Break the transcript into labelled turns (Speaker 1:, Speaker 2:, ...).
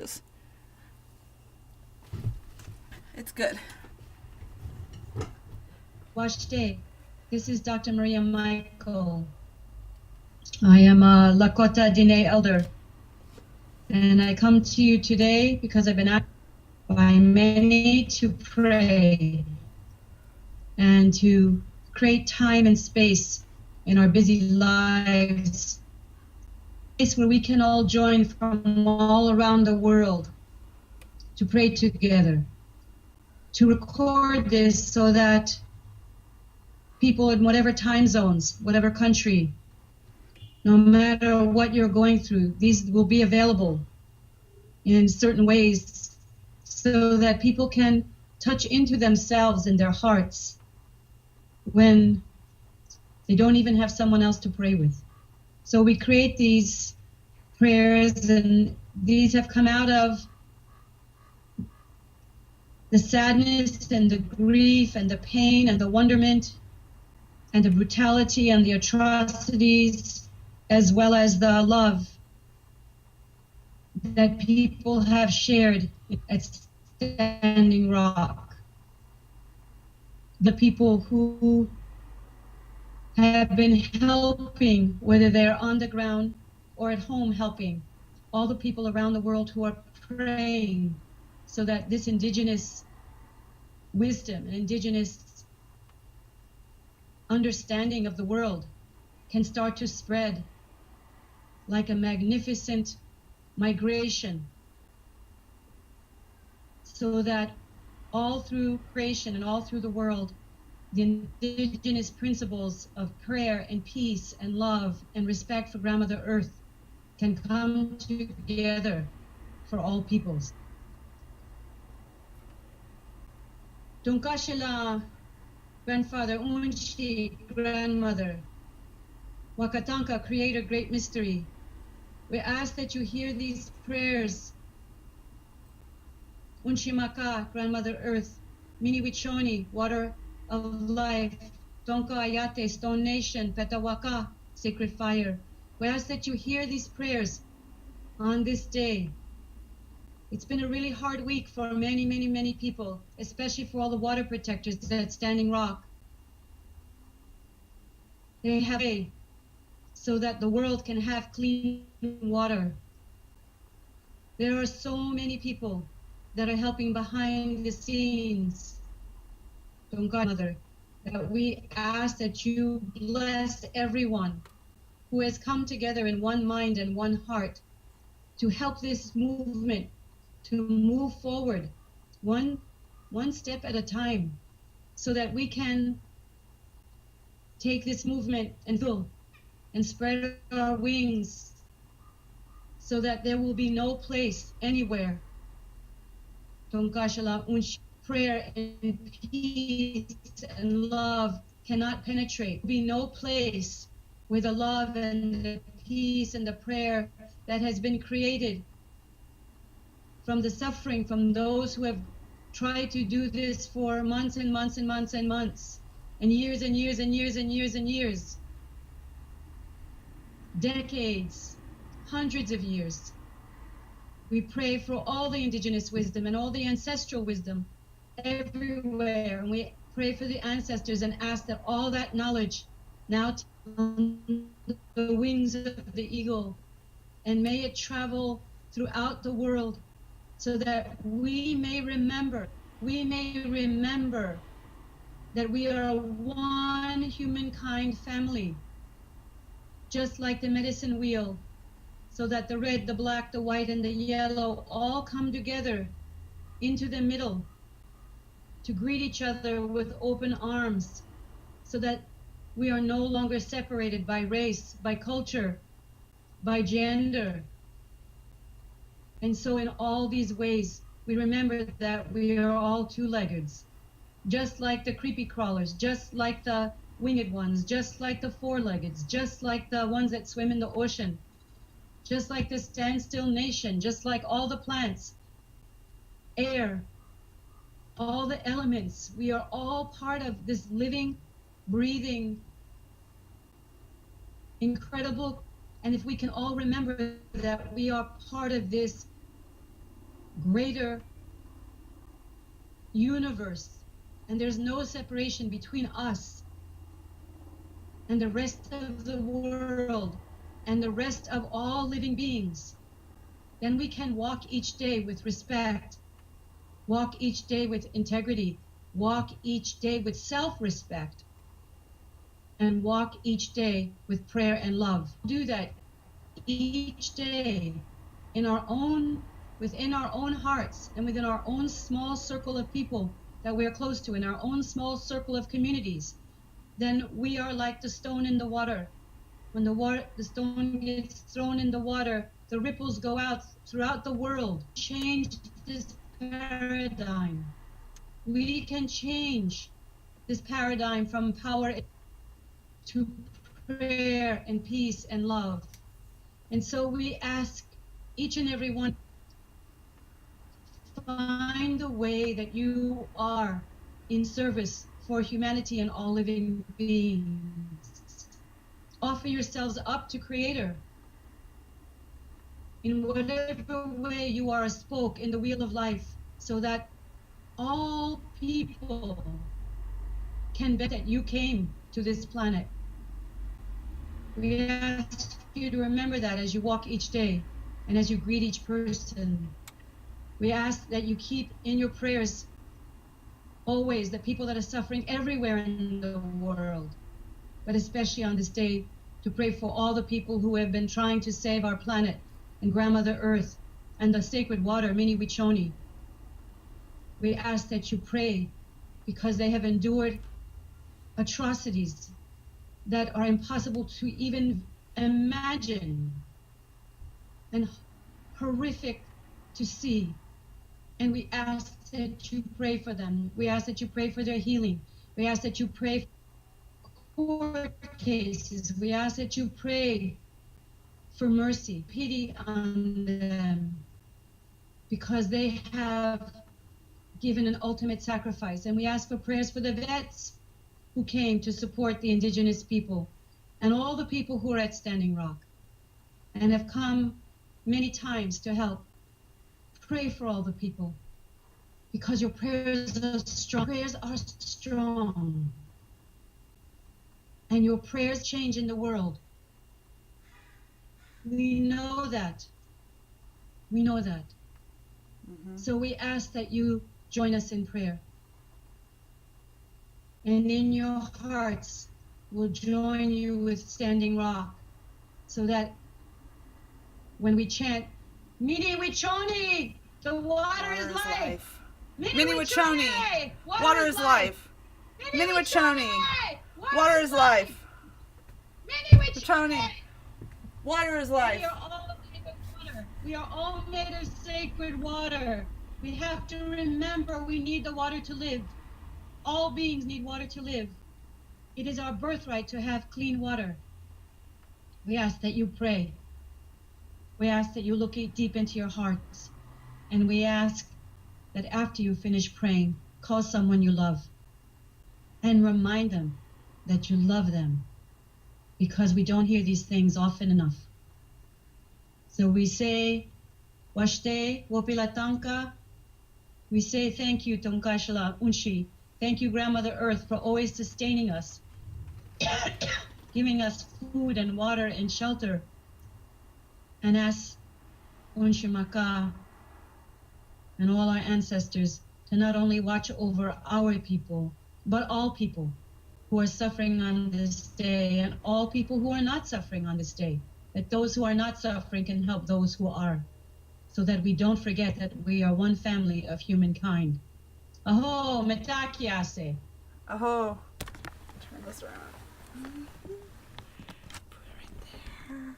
Speaker 1: messages. It's good.
Speaker 2: Washte. This is Dr. Maria Michael. I am a Lakota Diné elder, and I come to you today because I've been asked by many to pray and to create time and space in our busy lives, a place where we can all join from all around the world to pray together, to record this so that people in whatever time zones, whatever country, no matter what you're going through, these will be available in certain ways so that people can touch into themselves and their hearts when they don't even have someone else to pray with. So we create these prayers, and these have come out of the sadness and the grief and the pain and the wonderment and the brutality and the atrocities, as well as the love that people have shared at Standing Rock. The people who have been helping, whether they're on the ground or at home helping, all the people around the world who are praying so that this indigenous wisdom and indigenous understanding of the world can start to spread like a magnificent migration, so that all through creation and all through the world, the indigenous principles of prayer and peace and love and respect for Grandmother Earth can come together for all peoples. Dunkashila, grandfather, Unchi, grandmother, Wakatanka, creator, great mystery. We ask that you hear these prayers. Unchimaka, grandmother earth, Miniwichoni, water of life, Donka Ayate, stone nation, Petawaka, sacred fire. We ask that you hear these prayers on this day. It's been a really hard week for many, many, many people, especially for all the water protectors at Standing Rock. They have a so that the world can have clean water. There are so many people that are helping behind the scenes, Mother, that we ask that you bless everyone who has come together in one mind and one heart to help this movement to move forward one step at a time, so that we can take this movement and fill and spread our wings, so that there will be no place anywhere. Prayer and peace and love cannot penetrate. There will be no place where the love and the peace and the prayer that has been created from the suffering from those who have tried to do this for months and months and months and months, and years and years and years and years and years, decades, hundreds of years. We pray for all the indigenous wisdom and all the ancestral wisdom everywhere, and we pray for the ancestors and ask that all that knowledge now on the wings of the eagle, and may it travel throughout the world, so that we may remember that we are one humankind family, just like the medicine wheel, so that the red, the black, the white, and the yellow all come together into the middle to greet each other with open arms, so that we are no longer separated by race, by culture, by gender. And so in all these ways, we remember that we are all two-leggeds, just like the creepy crawlers, just like the winged ones, just like the four-leggeds, just like the ones that swim in the ocean, just like the standstill nation, just like all the plants, air, all the elements. We are all part of this living, breathing, incredible. And if we can all remember that we are part of this greater universe, and there's no separation between us and the rest of the world and the rest of all living beings, then we can walk each day with respect, walk each day with integrity, walk each day with self-respect, and walk each day with prayer and love. Do that each day within our own hearts and within our own small circle of people that we're close to, in our own small circle of communities. Then we are like the stone in the water. When the stone gets thrown in the water, the ripples go out throughout the world. Change this paradigm. We can change this paradigm from power to prayer and peace and love. And so we ask each and every one, find the way that you are in service for humanity and all living beings. Offer yourselves up to Creator. In whatever way you are a spoke in the wheel of life, so that all people can bet that you came to this planet. We ask you to remember that as you walk each day and as you greet each person. We ask that you keep in your prayers always the people that are suffering everywhere in the world, but especially on this day, to pray for all the people who have been trying to save our planet and Grandmother Earth and the sacred water, Mini Wichoni. We ask that you pray because they have endured atrocities that are impossible to even imagine and horrific to see. And we ask that you pray for them. We ask that you pray for their healing. We ask that you pray for court cases. We ask that you pray for mercy, pity on them, because they have given an ultimate sacrifice. And we ask for prayers for the vets who came to support the indigenous people and all the people who are at Standing Rock and have come many times to help. Pray for all the people, because your prayers are strong. Prayers are strong. And your prayers change in the world. We know that. We know that. So we ask that you join us in prayer. And in your hearts, we'll join you with Standing Rock, so that when we chant, Mini Wichoni, the water is life.
Speaker 1: Mini Wichoni, water is life. Mini Wichoni, water is life.
Speaker 2: Mini Wichoni,
Speaker 1: water is life.
Speaker 2: We are all made of water. We are all made of sacred water. We have to remember we need the water to live. All beings need water to live. It is our birthright to have clean water. We ask that you pray. We ask that you look deep into your hearts. And we ask that after you finish praying, call someone you love and remind them that you love them, because we don't hear these things often enough. So we say, Washte, Wopilatanka. We say thank you, Tonkashala Unshi. Thank you, Grandmother Earth, for always sustaining us, giving us food and water and shelter. And ask Unshimaka and all our ancestors to not only watch over our people, but all people who are suffering on this day, and all people who are not suffering on this day, that those who are not suffering can help those who are, so that we don't forget that we are one family of humankind. Aho, metakiase.
Speaker 1: Aho. Turn this around. Put it right there.